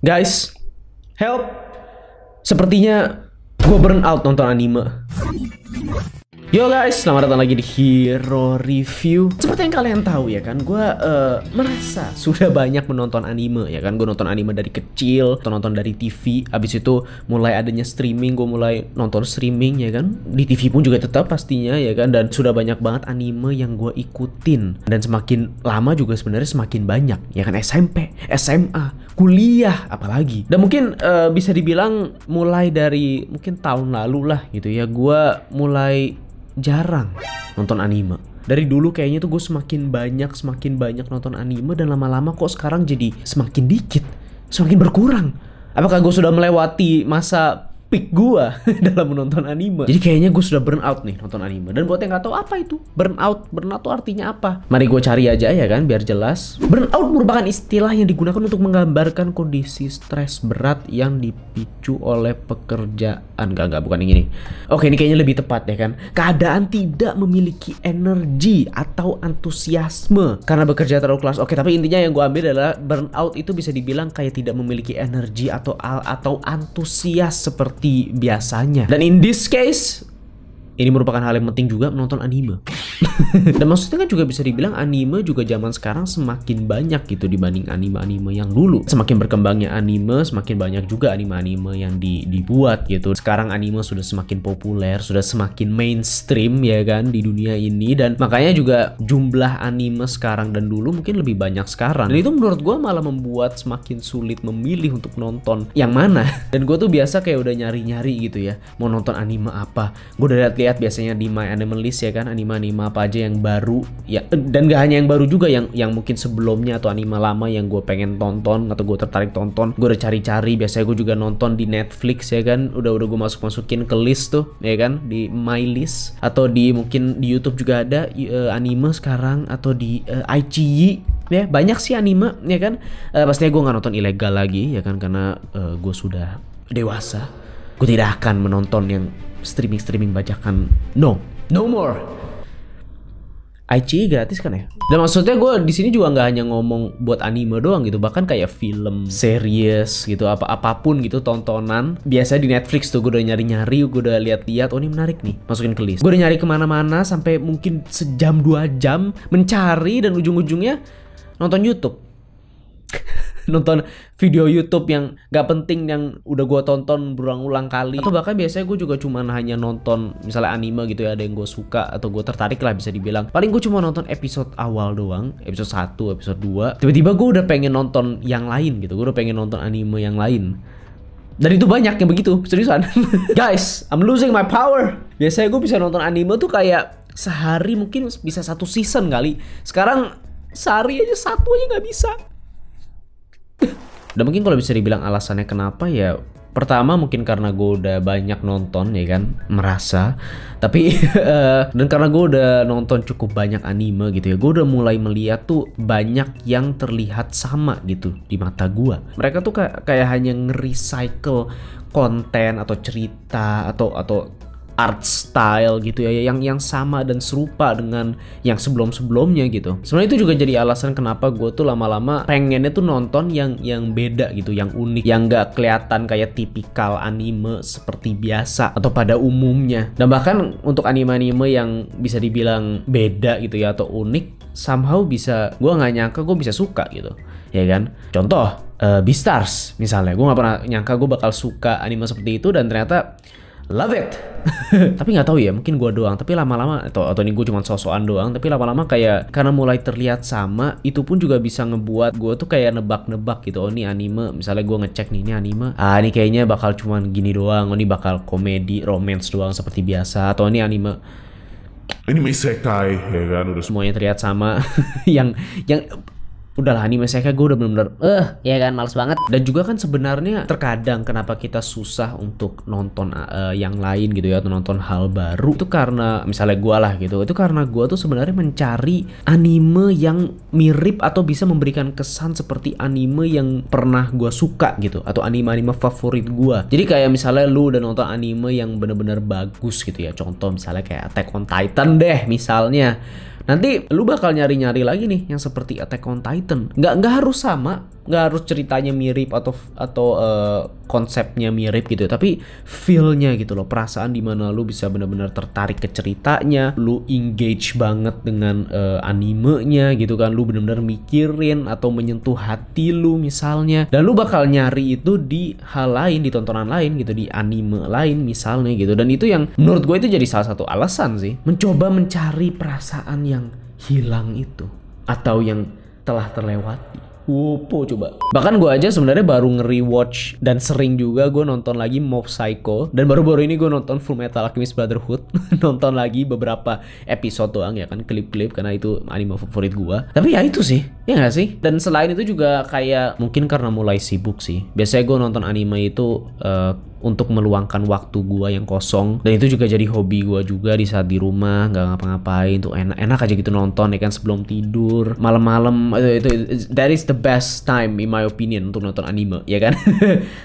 Guys, help. Sepertinya gue burn out nonton anime. Yo guys, selamat datang lagi di Hero Review. Seperti yang kalian tahu ya kan, gue merasa sudah banyak menonton anime ya kan. Gue nonton anime dari kecil, nonton dari TV. Abis itu mulai adanya streaming, gue mulai nonton streaming ya kan. Di TV pun juga tetap pastinya ya kan. Dan sudah banyak banget anime yang gue ikutin. Dan semakin lama juga sebenarnya semakin banyak ya kan. SMP, SMA, kuliah apalagi. Dan mungkin bisa dibilang mulai dari mungkin tahun lalu lah gitu ya, gue mulai jarang nonton anime. Dari dulu kayaknya tuh gue semakin banyak nonton anime, dan lama-lama kok sekarang jadi semakin dikit, semakin berkurang. Apakah gue sudah melewati masa peak gue dalam menonton anime? Jadi kayaknya gue sudah burn out nih nonton anime. Dan buat yang nggak tahu apa itu burn out tuh artinya apa, mari gue cari aja ya kan biar jelas. Burn out merupakan istilah yang digunakan untuk menggambarkan kondisi stres berat yang dipicu oleh pekerjaan. Bukan yang ini. Oke, ini kayaknya lebih tepat ya kan. Keadaan tidak memiliki energi atau antusiasme karena bekerja terlalu keras. Oke, tapi intinya yang gue ambil adalah burn out itu bisa dibilang kayak tidak memiliki energi atau antusias seperti biasanya. Dan in this case, ini merupakan hal yang penting juga menonton anime. Dan maksudnya kan juga bisa dibilang anime juga zaman sekarang semakin banyak gitu dibanding anime-anime yang dulu. Semakin berkembangnya anime, semakin banyak juga anime-anime yang dibuat gitu. Sekarang anime sudah semakin populer, sudah semakin mainstream ya kan di dunia ini. Dan makanya juga jumlah anime sekarang dan dulu mungkin lebih banyak sekarang. Dan itu menurut gue malah membuat semakin sulit memilih untuk nonton yang mana. Dan gue tuh biasa kayak udah nyari-nyari gitu ya, mau nonton anime apa. Gue udah lihat biasanya di My Anime List ya kan, anime-anime apa aja yang baru ya, dan gak hanya yang baru juga, yang mungkin sebelumnya atau anime lama yang gue pengen tonton atau gue tertarik tonton. Gue udah cari-cari, biasanya gue juga nonton di Netflix ya kan, udah gue masukin ke list tuh ya kan, di My List, atau di mungkin di YouTube juga ada anime sekarang, atau di iQIYI ya, banyak sih anime ya kan. Pastinya gue nggak nonton ilegal lagi ya kan, karena gue sudah dewasa. Gue tidak akan menonton yang streaming bajakan. No more. iQIYI gratis kan ya? Dan maksudnya gue di sini juga nggak hanya ngomong buat anime doang gitu, bahkan kayak film, series gitu, apapun gitu, tontonan. Biasa di Netflix tuh gue udah nyari-nyari, gue udah lihat-lihat, oh ini menarik nih, masukin ke list. Gue udah nyari kemana-mana sampai mungkin sejam 2 jam mencari, dan ujung-ujungnya nonton YouTube. Nonton video YouTube yang gak penting yang udah gue tonton berulang-ulang kali. Atau bahkan biasanya gue juga cuma hanya nonton misalnya anime gitu ya, ada yang gue suka atau gue tertarik lah bisa dibilang. Paling gue cuma nonton episode awal doang, episode 1, episode 2. Tiba-tiba gue udah pengen nonton yang lain gitu, gue udah pengen nonton anime yang lain. Dan itu banyak yang begitu, seriusan. Guys, I'm losing my power. Biasanya gue bisa nonton anime tuh kayak sehari mungkin bisa 1 season kali. Sekarang sehari aja 1 aja gak bisa. Dan mungkin kalau bisa dibilang alasannya kenapa ya, pertama mungkin karena gue udah banyak nonton ya kan, merasa. Tapi dan karena gue udah nonton cukup banyak anime gitu ya, gue udah mulai melihat tuh banyak yang terlihat sama gitu di mata gue. Mereka tuh kayak hanya nge-recycle konten atau cerita atau art style gitu ya, yang sama dan serupa dengan yang sebelum-sebelumnya gitu. Sebenarnya itu juga jadi alasan kenapa gue tuh lama-lama pengennya tuh nonton yang beda gitu, yang unik, yang gak kelihatan kayak tipikal anime seperti biasa atau pada umumnya. Dan bahkan untuk anime-anime yang bisa dibilang beda gitu ya atau unik, somehow bisa, gue nggak nyangka gue bisa suka gitu ya kan. Contoh Beastars misalnya, gue nggak pernah nyangka gue bakal suka anime seperti itu, dan ternyata love it. Tapi nggak tahu ya, mungkin gue doang. Tapi lama-lama atau ini gue cuma so-soan doang. Tapi lama-lama kayak karena mulai terlihat sama, itu pun juga bisa ngebuat gue tuh kayak nebak-nebak gitu. Oh ini anime, misalnya gue ngecek nih, ini anime. Ini kayaknya bakal cuman gini doang. Oh ini bakal komedi, romance doang seperti biasa. Atau ini anime isekai ya kan, udah semuanya terlihat sama. yang udahlah, anime saya gue udah bener-bener ya kan, males banget. Dan juga kan sebenarnya terkadang kenapa kita susah untuk nonton yang lain gitu ya, atau nonton hal baru, itu karena misalnya gue lah gitu, itu karena gue tuh sebenarnya mencari anime yang mirip atau bisa memberikan kesan seperti anime yang pernah gue suka gitu, atau anime-anime favorit gue. Jadi kayak misalnya lu udah nonton anime yang bener-bener bagus gitu ya, contoh misalnya kayak Attack on Titan deh misalnya. Nanti lu bakal nyari-nyari lagi nih yang seperti Attack on Titan. Nggak harus sama, nggak harus ceritanya mirip atau konsepnya mirip gitu, tapi feel-nya gitu loh, perasaan dimana lu bisa benar-benar tertarik ke ceritanya, lu engage banget dengan animenya gitu kan, lu benar-benar mikirin atau menyentuh hati lu misalnya, dan lu bakal nyari itu di hal lain, di tontonan lain gitu, di anime lain misalnya gitu. Dan itu yang menurut gue itu jadi salah satu alasan sih, mencoba mencari perasaan yang hilang itu atau yang telah terlewati. Wopo coba. Bahkan gue aja sebenarnya baru nge-rewatch dan sering juga gue nonton lagi Mob Psycho, dan baru-baru ini gue nonton Full Metal Alchemist Brotherhood. Nonton lagi beberapa episode doang ya kan, klip-klip, karena itu anime favorit gue. Tapi ya itu sih, ya nggak sih? Dan selain itu juga kayak mungkin karena mulai sibuk sih. Biasanya gue nonton anime itu untuk meluangkan waktu gue yang kosong, dan itu juga jadi hobi gue juga di saat di rumah nggak ngapa-ngapain tuh, enak aja gitu nonton ya kan, sebelum tidur malam-malam. Itu that is the best time in my opinion untuk nonton anime ya kan.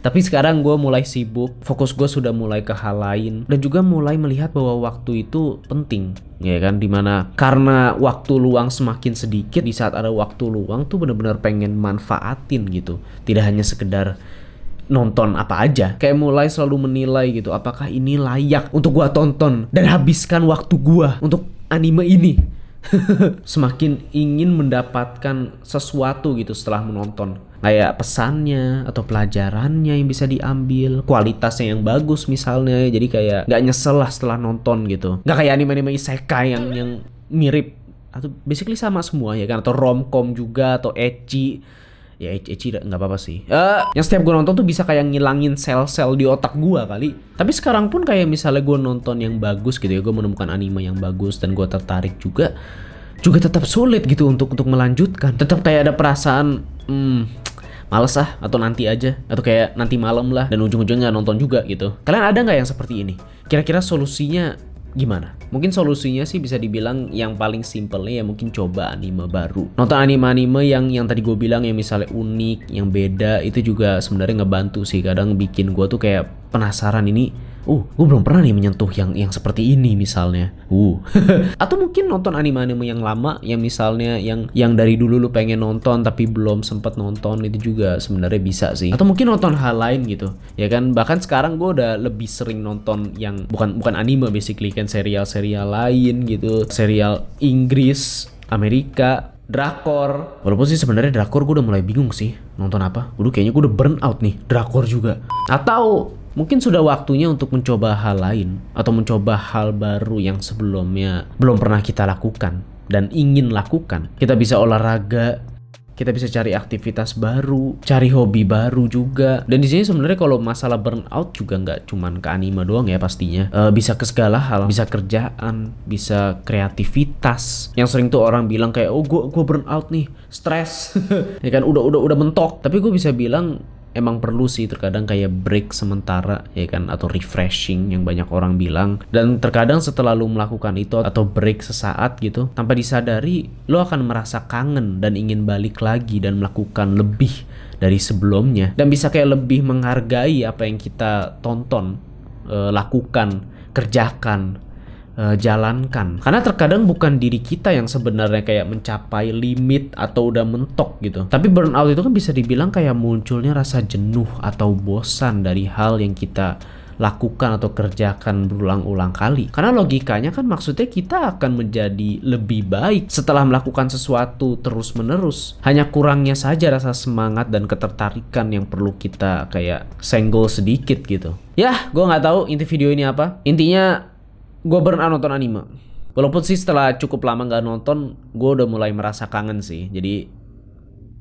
Tapi sekarang gue mulai sibuk, fokus gue sudah mulai ke hal lain, dan juga mulai melihat bahwa waktu itu penting ya kan, dimana karena waktu luang semakin sedikit, di saat ada waktu luang tuh bener-bener pengen manfaatin gitu, tidak hanya sekedar nonton apa aja, kayak mulai selalu menilai gitu, apakah ini layak untuk gua tonton dan habiskan waktu gua untuk anime ini. Semakin ingin mendapatkan sesuatu gitu setelah menonton, kayak pesannya atau pelajarannya yang bisa diambil, kualitasnya yang bagus misalnya, jadi kayak nggak nyesel lah setelah nonton gitu. Nggak kayak anime-anime isekai yang mirip atau basically sama semua ya kan, atau romcom juga, atau ecchi. Ya ecchi nggak apa-apa sih. Yang setiap gue nonton tuh bisa kayak ngilangin sel-sel di otak gue kali. Tapi sekarang pun kayak misalnya gue nonton yang bagus gitu ya, gue menemukan anime yang bagus dan gue tertarik juga tetap sulit gitu untuk melanjutkan. Tetap kayak ada perasaan males atau nanti aja, atau kayak nanti malam lah, dan ujung-ujungnya nggak nonton juga gitu. Kalian ada nggak yang seperti ini? Kira-kira solusinya gimana? Mungkin solusinya sih bisa dibilang yang paling simpelnya ya mungkin coba anime baru. Nonton anime-anime yang tadi gue bilang, yang misalnya unik, yang beda, itu juga sebenarnya ngebantu sih. Kadang bikin gue tuh kayak penasaran, ini gue belum pernah nih menyentuh yang seperti ini misalnya. Atau mungkin nonton anime-anime yang lama, yang misalnya yang dari dulu lu pengen nonton tapi belum sempet nonton, itu juga sebenarnya bisa sih. Atau mungkin nonton hal lain gitu ya kan. Bahkan sekarang gue udah lebih sering nonton yang bukan anime basically kan, serial lain gitu, serial Inggris, Amerika, drakor. Walaupun sih sebenarnya drakor gue udah mulai bingung sih nonton apa. Kayaknya gue udah burn out nih drakor juga. Atau mungkin sudah waktunya untuk mencoba hal lain, atau mencoba hal baru yang sebelumnya belum pernah kita lakukan dan ingin lakukan. Kita bisa olahraga, kita bisa cari aktivitas baru, cari hobi baru juga. Dan di sini sebenarnya kalau masalah burnout juga nggak cuman ke anime doang ya pastinya. Bisa ke segala hal, bisa kerjaan, bisa kreativitas. Yang sering tuh orang bilang kayak, gue burnout nih, stres, ya kan, udah mentok. Tapi gue bisa bilang emang perlu sih terkadang kayak break sementara ya kan, atau refreshing yang banyak orang bilang. Dan terkadang setelah lu melakukan itu atau break sesaat gitu, tanpa disadari lu akan merasa kangen dan ingin balik lagi dan melakukan lebih dari sebelumnya, dan bisa kayak lebih menghargai apa yang kita tonton, lakukan, kerjakan, jalankan. Karena terkadang bukan diri kita yang sebenarnya kayak mencapai limit atau udah mentok gitu, tapi burnout itu kan bisa dibilang kayak munculnya rasa jenuh atau bosan dari hal yang kita lakukan atau kerjakan berulang-ulang kali. Karena logikanya kan maksudnya kita akan menjadi lebih baik setelah melakukan sesuatu terus-menerus. Hanya kurangnya saja rasa semangat dan ketertarikan yang perlu kita kayak senggol sedikit gitu. Ya, gue nggak tahu inti video ini apa. Intinya gue burnout nonton anime. Walaupun sih setelah cukup lama nggak nonton, gue udah mulai merasa kangen sih. Jadi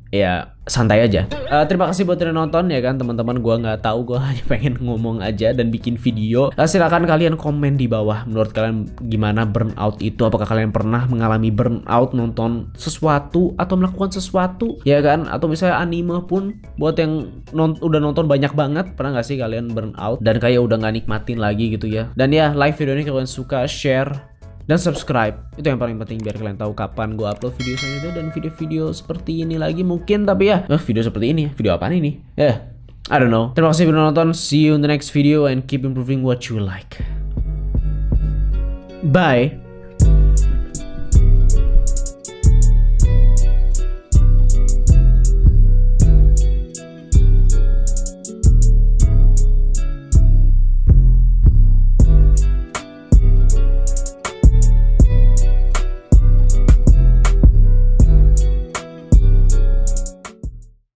ya santai aja. Terima kasih buat yang nonton ya kan teman-teman. Gue nggak tahu, gue hanya pengen ngomong aja dan bikin video. Silakan kalian komen di bawah menurut kalian gimana burnout itu. Apakah kalian pernah mengalami burnout nonton sesuatu atau melakukan sesuatu ya kan? Atau misalnya anime pun, buat yang udah nonton banyak banget, pernah nggak sih kalian burnout dan kayak udah nggak nikmatin lagi gitu ya? Dan ya, like video ini kalau kalian suka, share dan subscribe. Itu yang paling penting biar kalian tahu kapan gue upload video selanjutnya dan video-video seperti ini lagi mungkin. Tapi ya, video seperti ini, video apaan ini? I don't know. Terima kasih sudah nonton. See you in the next video and keep improving what you like. Bye.